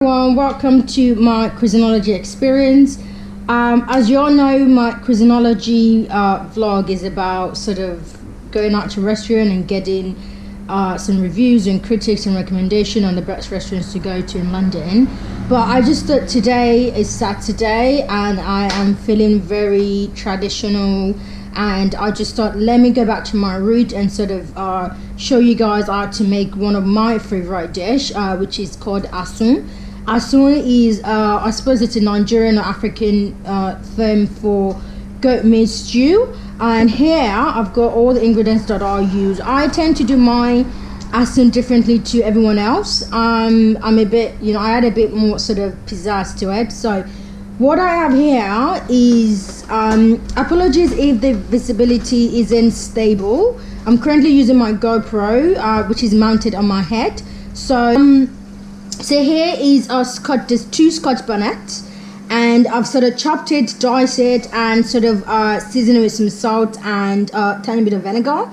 Everyone, welcome to my Cuisinology experience. As you all know, my Cuisinology vlog is about sort of going out to a restaurant and getting some reviews and critics and recommendation on the best restaurants to go to in London. But I just thought today is Saturday and I am feeling very traditional, and I just thought let me go back to my root and sort of show you guys how to make one of my favorite dish, which is called Asun. Asun is, I suppose it's a Nigerian or African term for goat meat stew. And here I've got all the ingredients that I use. I tend to do my Asun differently to everyone else. I'm a bit, I add a bit more sort of pizzazz to it. So what I have here is, apologies if the visibility isn't stable. I'm currently using my GoPro, which is mounted on my head. So here is there's two Scotch bonnets, and I've sort of chopped it, diced it, and sort of seasoned it with some salt and a tiny bit of vinegar.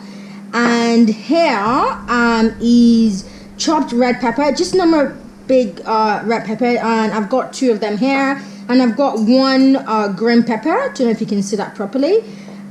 And here is chopped red pepper, just normal big red pepper, and I've got two of them here. And I've got one green pepper, I don't know if you can see that properly.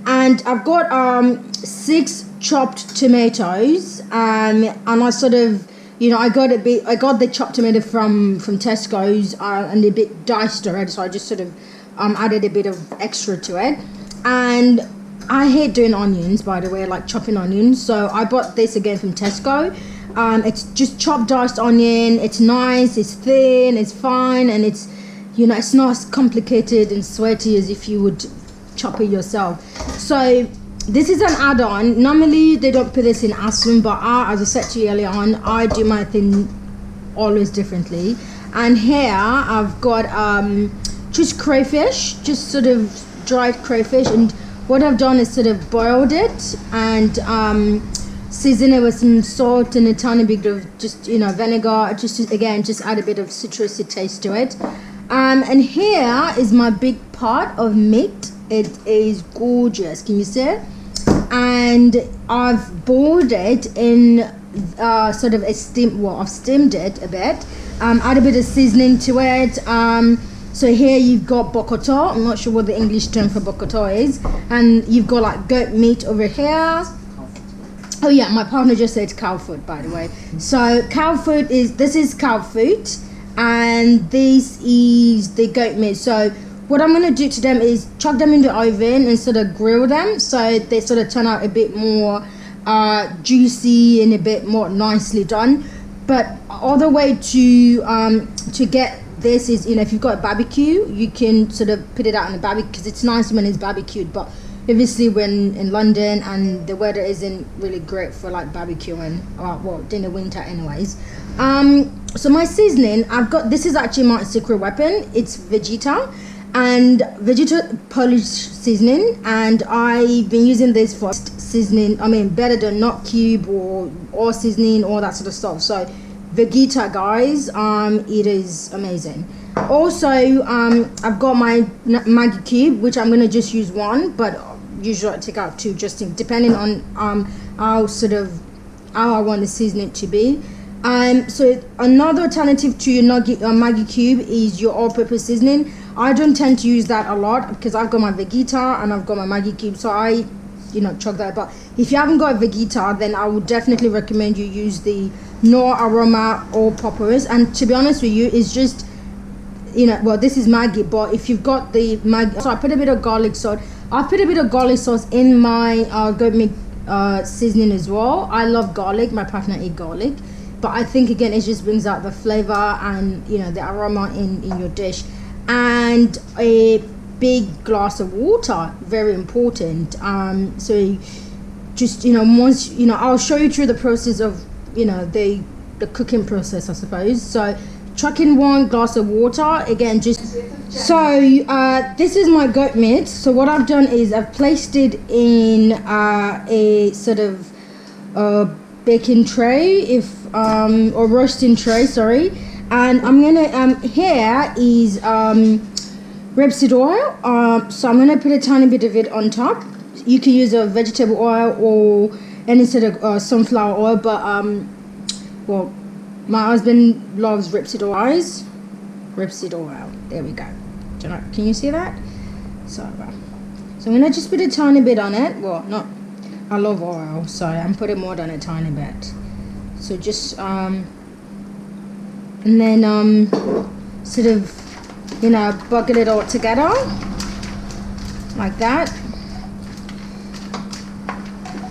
And I've got 6 chopped tomatoes, and I sort of, I got the chopped tomato from Tesco's, and a bit diced already, so I just sort of added a bit of extra to it. And I hate doing onions, by the way, like chopping onions, so I bought this again from Tesco. It's just chopped diced onion. It's nice, it's thin, it's fine, and it's, it's not as complicated and sweaty as if you would chop it yourself. So this is an add-on. Normally they don't put this in Asun, but as I said to you earlier on, I do my thing always differently. And here I've got just crayfish, just sort of dried crayfish, and what I've done is sort of boiled it and season it with some salt and a tiny bit of just vinegar, just add a bit of citrusy taste to it. And here is my big pot of meat. It is gorgeous, can you see it? And I've boiled it in sort of I've steamed it a bit, add a bit of seasoning to it. So here you've got bokoto. I'm not sure what the English term for bokoto is, and you've got like goat meat over here. Oh yeah, my partner just said cow foot, by the way. So this is cow foot, and this is the goat meat. So what I'm going to do to them is chuck them in the oven and sort of grill them, so they sort of turn out a bit more juicy and a bit more nicely done. But other way to get this is, if you've got a barbecue, you can sort of put it out on the barbecue, because it's nice when it's barbecued. But obviously when in London and the weather isn't really great for like barbecuing, in the winter anyways. So my seasoning, this is actually my secret weapon. It's Vegeta. And Vegeta Polish seasoning, and I've been using this for seasoning. Better than not cube or seasoning, all that sort of stuff. So Vegeta, guys, it is amazing. Also, I've got my Maggi cube, which I'm gonna just use one, but usually I take out 2, just depending on how I want the seasoning to be. So another alternative to your Maggi cube is your all-purpose seasoning. I don't tend to use that a lot because I've got my Vegeta and I've got my Maggi cube, so I chuck that. But if you haven't got Vegeta, then I would definitely recommend you use the no aroma all-purpose. And to be honest with you, it's just, this is Maggi, but if you've got the Maggi, so I put a bit of garlic sauce. I put a bit of garlic sauce in my goat meat seasoning as well. I love garlic. My partner eats garlic. But I think, again, it just brings out the flavor and, the aroma in your dish. And a big glass of water, very important. So just, once, I'll show you through the process of, the cooking process, I suppose. So chuck in 1 glass of water, again, so this is my goat meat. So what I've done is I've placed it in a sort of baking tray, or roasting tray, sorry. And I'm gonna here is rapeseed oil. So I'm gonna put a tiny bit of it on top. You can use a vegetable oil or any sort of sunflower oil, but my husband loves rapeseed oil. rapeseed oil. There we go. Can you see that? So I'm gonna just put a tiny bit on it. Well, not, I love oil, so I'm putting more than a tiny bit. So just and then sort of, you know, bucket it all together like that.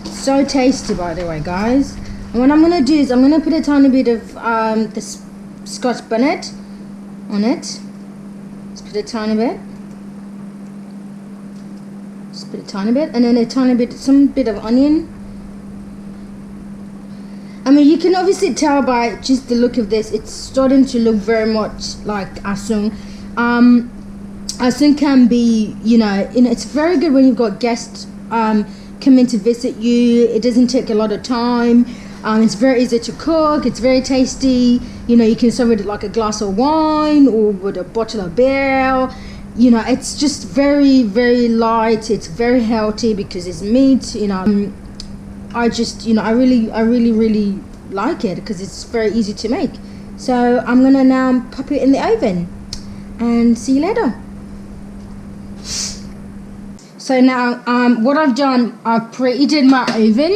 So tasty, by the way, guys. And what I'm gonna do is I'm gonna put a tiny bit of this Scotch bonnet on it. Just put a tiny bit. Just put a tiny bit, and then a tiny bit, some bit of onion. I mean, you can obviously tell by just the look of this, it's starting to look very much like Asun. Asun can be, you know, it's very good when you've got guests coming to visit you. It doesn't take a lot of time. It's very easy to cook. It's very tasty. You know, you can serve it with like a glass of wine or with a bottle of beer. You know, it's just very, very light. It's very healthy because it's meat. You know, I just, you know, I really like it because it's very easy to make. So I'm gonna now pop it in the oven and see you later. So now what I've done, I've preheated my oven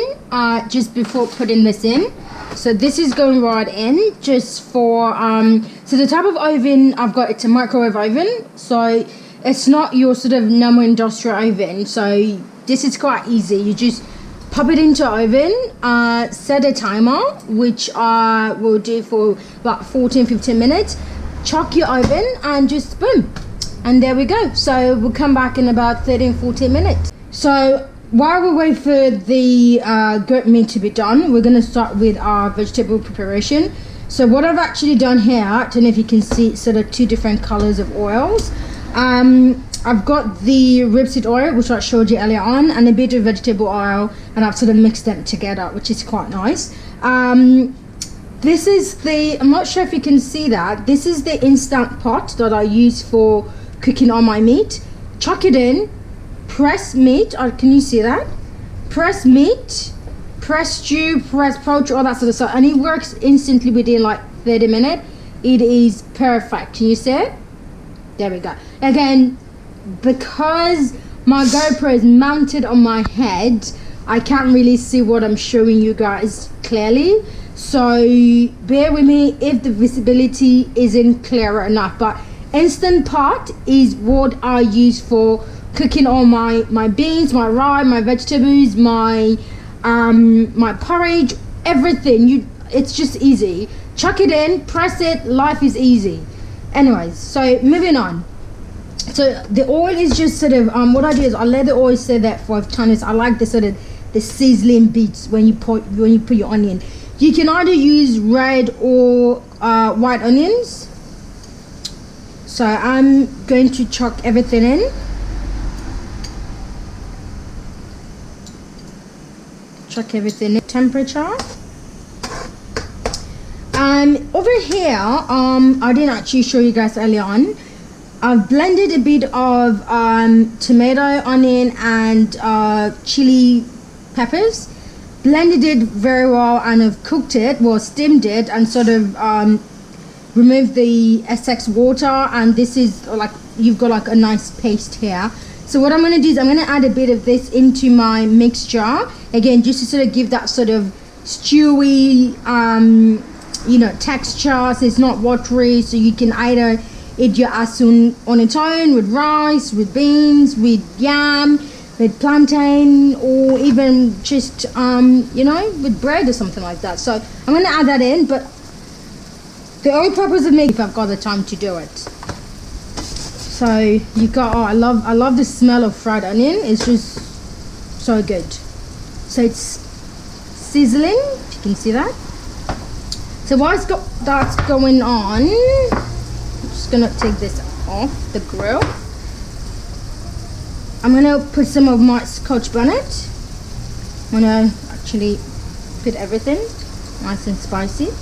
just before putting this in. So this is going right in just for so the type of oven I've got, it's a microwave oven, so it's not your sort of normal industrial oven. So this is quite easy. You just pop it into oven, set a timer, which I will do for about 14-15 minutes. Chuck your oven and just boom, and there we go. So we'll come back in about 13-14 minutes. So while we wait for the goat meat to be done, we're going to start with our vegetable preparation. So what I've actually done here, I don't know if you can see, sort of two different colors of oils. I've got the rapeseed oil, which I showed you earlier on, and a bit of vegetable oil, and I've sort of mixed them together, which is quite nice. This is the, I'm not sure if you can see that, this is the instant pot that I use for cooking all my meat. Chuck it in, press meat, can you see that? Press meat, press stew, press poultry, all that sort of stuff, and it works instantly within like 30 minutes. It is perfect. Can you see it? There we go. Again, because my GoPro is mounted on my head, I can't really see what I'm showing you guys clearly, so bear with me if the visibility isn't clear enough. But Instant Pot is what I use for cooking all my beans, my rye, my vegetables, my porridge, everything. It's just easy. Chuck it in, press it, life is easy. Anyways, so moving on. So the oil is just sort of what I do is I let the oil sit there for 5 minutes. I like the sort of the sizzling bits when you put your onion. You can either use red or white onions. So I'm going to chuck everything in. Chuck everything in. Temperature. Over here, I didn't actually show you guys earlier on. I've blended a bit of tomato, onion, and chili peppers. Blended it very well, and I've cooked it, well, steamed it, and sort of removed the excess water. And this is like, you've got like a nice paste here. So what I'm going to do is I'm going to add a bit of this into my mixture again, just to sort of give that sort of stewy you know, texture, so it's not watery. So you can either eat your asun on its own, with rice, with beans, with yam, with plantain, or even just you know, with bread or something like that. So I'm going to add that in, but the only purpose of making, if I've got the time to do it. So you got, oh, I love the smell of fried onion. It's just so good. So it's sizzling, if you can see that. So while that's going on, I'm just gonna take this off the grill. I'm gonna put some of my Scotch bonnet. I'm gonna actually put everything nice and spicy.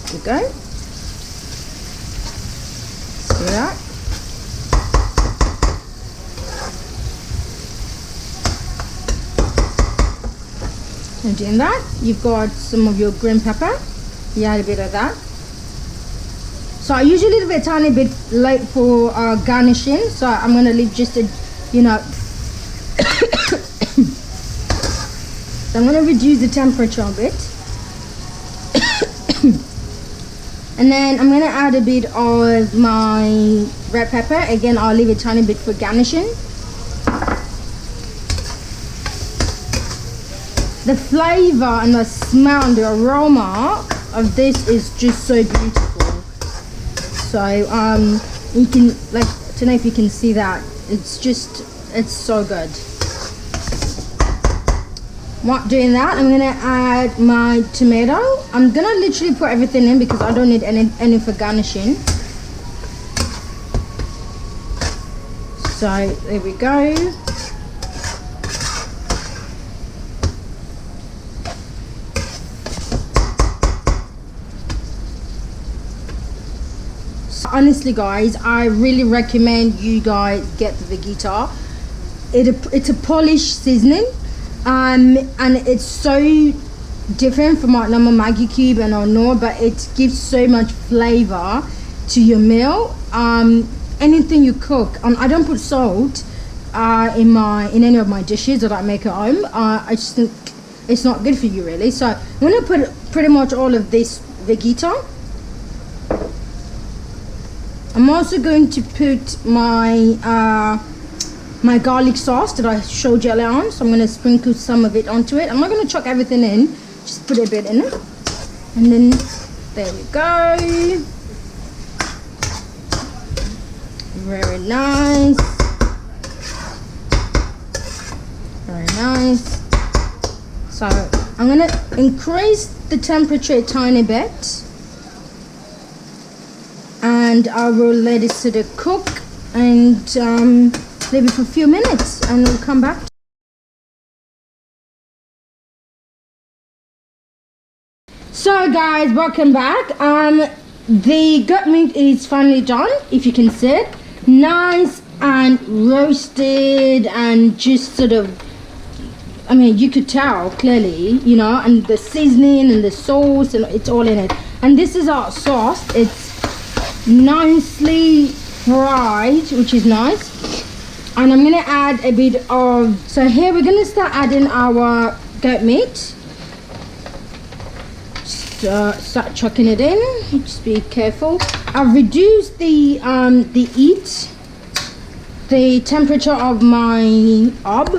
There we go. See that? And doing that, you've got some of your green pepper. You add a bit of that. So I usually leave it a tiny bit late for garnishing. So I'm gonna leave just a, you know, so I'm gonna reduce the temperature a bit. And then I'm gonna add a bit of my red pepper. Again, I'll leave a tiny bit for garnishing. The flavor and the smell and the aroma of this is just so beautiful. So you can, like, I don't know if you can see that. It's so good. While doing that, I'm gonna add my tomato. I'm gonna literally put everything in because I don't need any for garnishing. So there we go. Honestly guys, I really recommend you guys get the Vegeta. It's a Polish seasoning, and it's so different from our normal Maggi cube and our Knorr, but it gives so much flavor to your meal. Anything you cook, I don't put salt in any of my dishes that I make at home. I just think it's not good for you really. So I'm gonna put pretty much all of this Vegeta. I'm also going to put my my garlic sauce that I showed you earlier on. So I'm going to sprinkle some of it onto it. I'm not going to chuck everything in, just put a bit in it. And then there we go. Very nice. Very nice. So I'm going to increase the temperature a tiny bit. And I will let it sort of cook and leave it for a few minutes, and we'll come back. So guys, welcome back. The goat meat is finally done, if you can see it. Nice and roasted and just sort of, I mean, you could tell clearly, you know, and the seasoning and the sauce, and it's all in it. And this is our sauce. It's nicely fried, which is nice. And I'm gonna add a bit of, so here we're gonna start adding our goat meat. Just start chucking it in. Just be careful. I've reduced the temperature of my hob.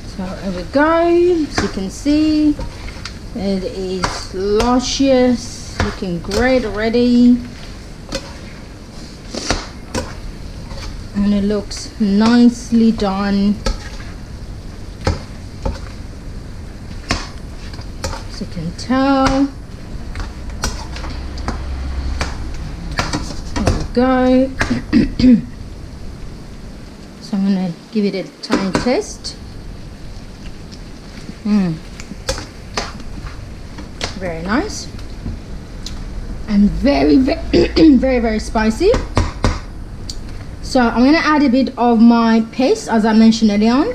So there we go. As you can see, it is luscious. Looking great already, and it looks nicely done. As you can tell, there we go. So I'm gonna give it a tiny taste. Very nice. And very very spicy. So I'm going to add a bit of my paste, as I mentioned earlier on,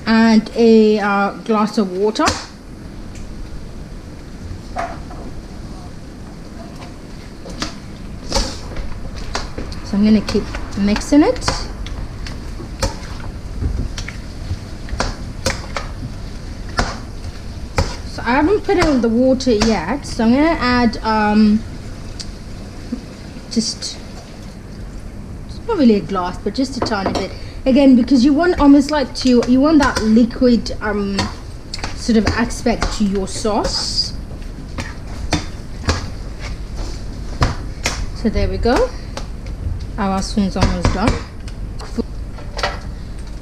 and a glass of water. So I'm going to keep mixing it. I haven't put in the water yet, so I'm going to add just, it's not really a glass, but just a tiny bit. Again, because you want almost like you want that liquid sort of aspect to your sauce. So there we go. Our Asun's almost done.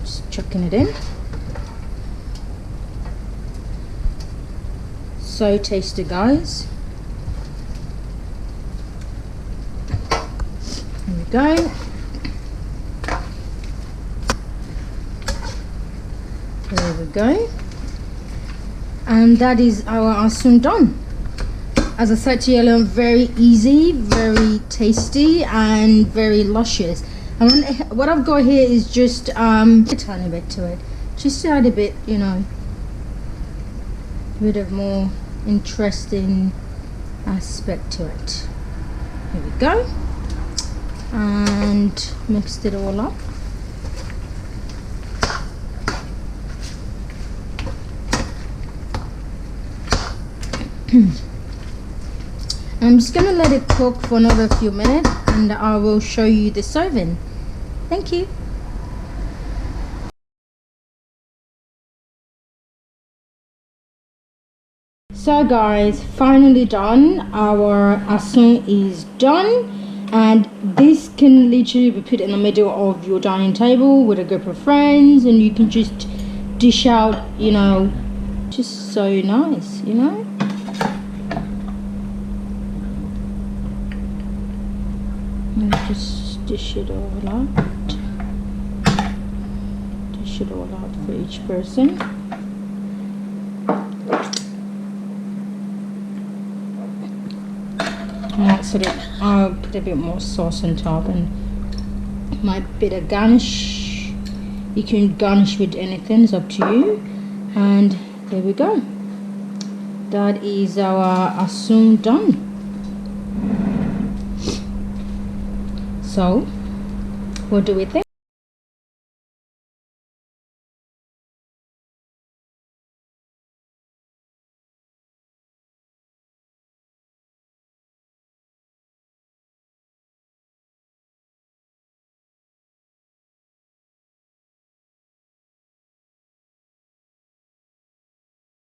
Just chucking it in. So tasty, guys. There we go. There we go. And that is our Asun done. As I said to you earlier, very easy, very tasty, and very luscious. What I've got here is just a tiny bit to it, just to add a bit, you know, a bit of more interesting aspect to it. Here we go, and mixed it all up. I'm just gonna let it cook for another few minutes, and I will show you the serving. Thank you. So guys, finally done. Our asun is done, and this can literally be put in the middle of your dining table with a group of friends, and you can just dish out, you know, just so nice, you know. And just dish it all out. Dish it all out for each person. And sort of, I'll put a bit more sauce on top and my bit of garnish. You can garnish with anything, it's up to you. And there we go. That is our asun done. So, what do we think?